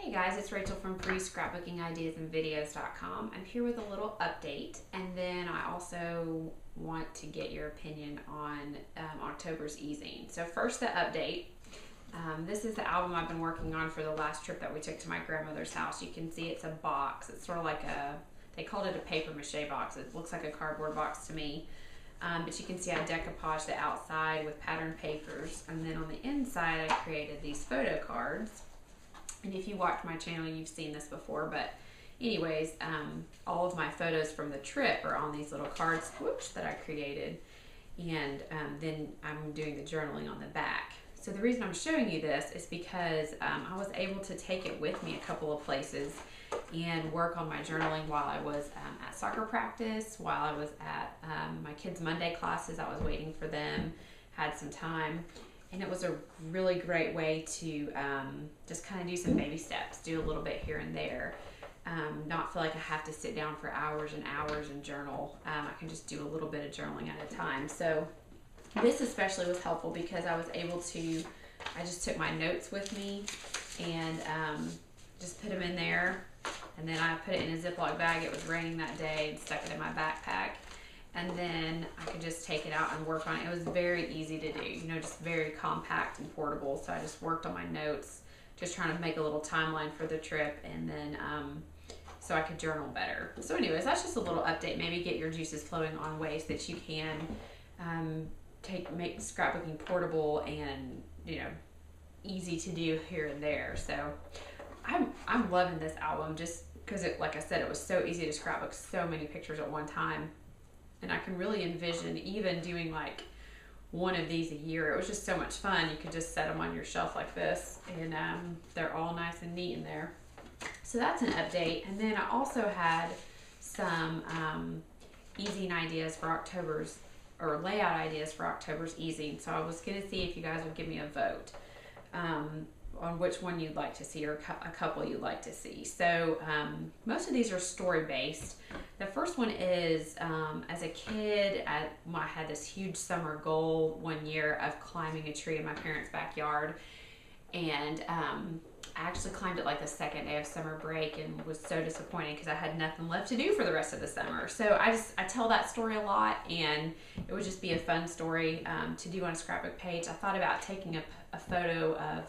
Hey guys, it's Rachel from freescrapbookingideasandvideos.com. I'm here with a little update, and then I also want to get your opinion on October's ezine. So first, the update. This is the album I've been working on for the last trip that we took to my grandmother's house. You can see it's a box. It's sort of like they called it a paper mache box. It looks like a cardboard box to me. But you can see I decoupaged the outside with patterned papers, and then on the inside I created these photo cards. And if you watch my channel, you've seen this before, but anyways, all of my photos from the trip are on these little cards, that I created. And then I'm doing the journaling on the back. So the reason I'm showing you this is because I was able to take it with me a couple of places and work on my journaling while I was at soccer practice, while I was at my kids' Monday classes. I was waiting for them, had some time. And it was a really great way to just kind of do some baby steps, do a little bit here and there, not feel like I have to sit down for hours and hours and journal. I can just do a little bit of journaling at a time. So this especially was helpful because I was able to, I just took my notes with me and just put them in there. And then I put it in a Ziploc bag. It was raining that day and stuck it in my backpack. And then I could just take it out and work on it. It was very easy to do, just very compact and portable. So I just worked on my notes, just trying to make a little timeline for the trip, and then so I could journal better. So anyways, that's just a little update. Maybe get your juices flowing on ways that you can make scrapbooking portable and easy to do here and there. So I'm loving this album just because it, like I said, it was so easy to scrapbook so many pictures at one time. And I can really envision even doing like one of these a year. It was just so much fun. You could just set them on your shelf like this, and they're all nice and neat in there. So that's an update. And then I also had some ezine ideas for October's, or layout ideas for October's ezine. So I was going to see if you guys would give me a vote on which one you'd like to see, or a couple you'd like to see. So most of these are story based. The first one is as a kid, I had this huge summer goal one year of climbing a tree in my parents' backyard, and I actually climbed it like the second day of summer break and was so disappointed because I had nothing left to do for the rest of the summer. So I tell that story a lot, and it would just be a fun story to do on a scrapbook page. I thought about taking a photo of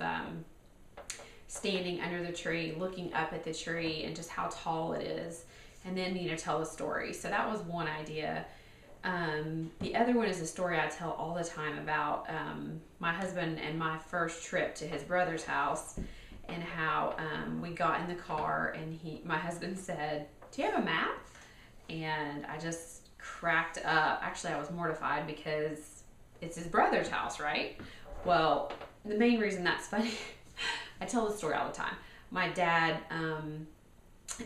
standing under the tree, looking up at the tree and just how tall it is, and then tell the story. So that was one idea. The other one is a story I tell all the time about my husband and my first trip to his brother's house, and how we got in the car and my husband said, "Do you have a map?" And I just cracked up. Actually, I was mortified because it's his brother's house, right? Well, the main reason that's funny, I tell this story all the time. My dad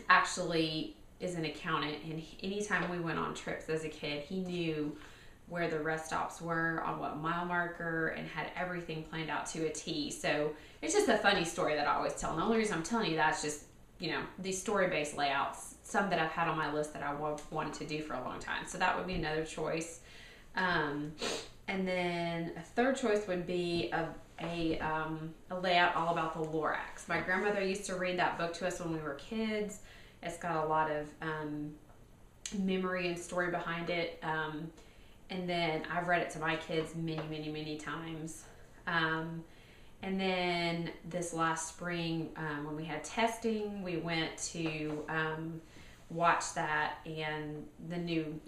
actually is an accountant, and anytime we went on trips as a kid, he knew where the rest stops were, on what mile marker, and had everything planned out to a T. So it's just a funny story that I always tell. And the only reason I'm telling you that is just, these story-based layouts, some that I've had on my list that I wanted to do for a long time. So that would be another choice. And then a third choice would be a layout all about the Lorax. My grandmother used to read that book to us when we were kids. It's got a lot of memory and story behind it. And then I've read it to my kids many, many, many times. And then this last spring, when we had testing, we went to watch that and the new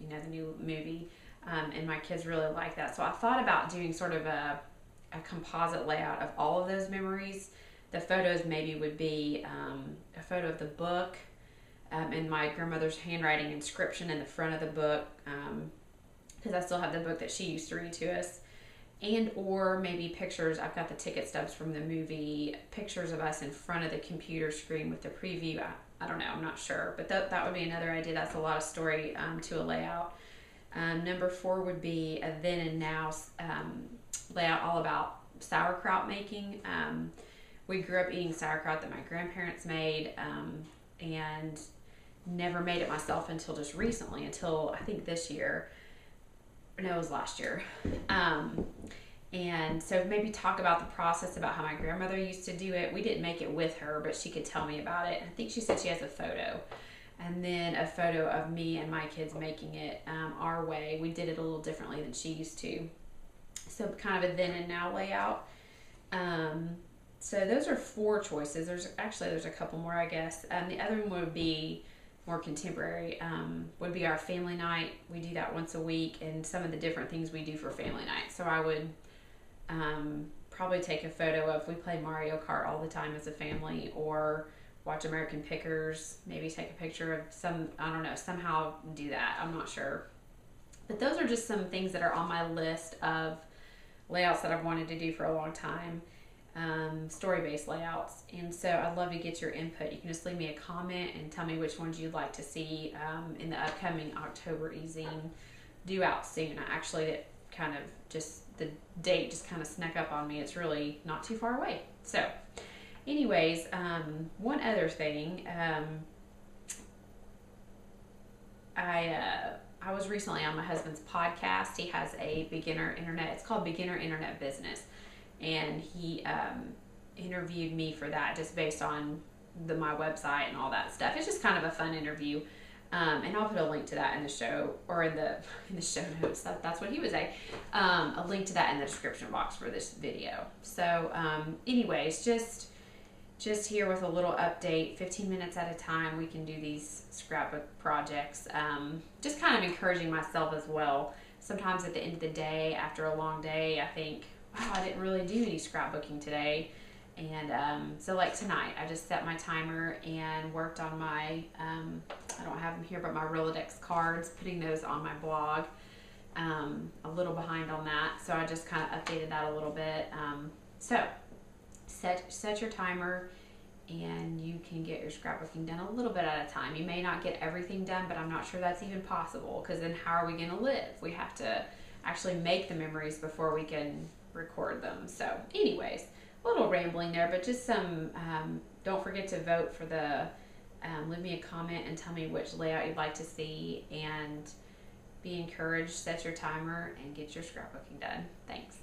movie. And my kids really like that. So I thought about doing sort of a composite layout of all of those memories. The photos maybe would be a photo of the book and my grandmother's handwriting inscription in the front of the book, because I still have the book that she used to read to us, and or maybe pictures. I've got the ticket stubs from the movie, pictures of us in front of the computer screen with the preview. I don't know, I'm not sure, but that would be another idea. That's a lot of story to a layout. Number 4 would be a then and now layout all about sauerkraut making. We grew up eating sauerkraut that my grandparents made, and never made it myself until just recently, until I think this year. No, it was last year. And so maybe talk about the process, about how my grandmother used to do it. We didn't make it with her, but she could tell me about it. I think she said she has a photo. And then a photo of me and my kids making it our way. We did it a little differently than she used to. So kind of a then and now layout. So those are 4 choices. There's a couple more, I guess. The other one would be more contemporary, would be our family night. We do that once a week, and some of the different things we do for family night. So I would probably take a photo of, we play Mario Kart all the time as a family, or watch American Pickers, maybe take a picture of somehow do that. I'm not sure. But those are just some things that are on my list of layouts that I've wanted to do for a long time. Story-based layouts. And so I'd love to get your input. You can just leave me a comment and tell me which ones you'd like to see in the upcoming October ezine due out soon. It kind of just, the date just kind of snuck up on me. It's really not too far away. So anyways, one other thing, I was recently on my husband's podcast. He has a it's called Beginner Internet Business. And he interviewed me for that, just based on my website and all that stuff. It's just kind of a fun interview. And I'll put a link to that in the show, or in the show notes. That's what he would say. A link to that in the description box for this video. So anyways, just here with a little update, 15 minutes at a time, we can do these scrapbook projects. Just kind of encouraging myself as well. Sometimes at the end of the day, after a long day, I think, wow, I didn't really do any scrapbooking today. And so like tonight, I just set my timer and worked on my, I don't have them here, but my Rolodex cards, putting those on my blog. A little behind on that, so I just kind of updated that a little bit. So set your timer, and you can get your scrapbooking done a little bit at a time. You may not get everything done, but I'm not sure that's even possible, because then how are we going to live? We have to actually make the memories before we can record them. So anyways, a little rambling there, but just some, don't forget to vote for the, leave me a comment and tell me which layout you'd like to see, and be encouraged, set your timer, and get your scrapbooking done. Thanks.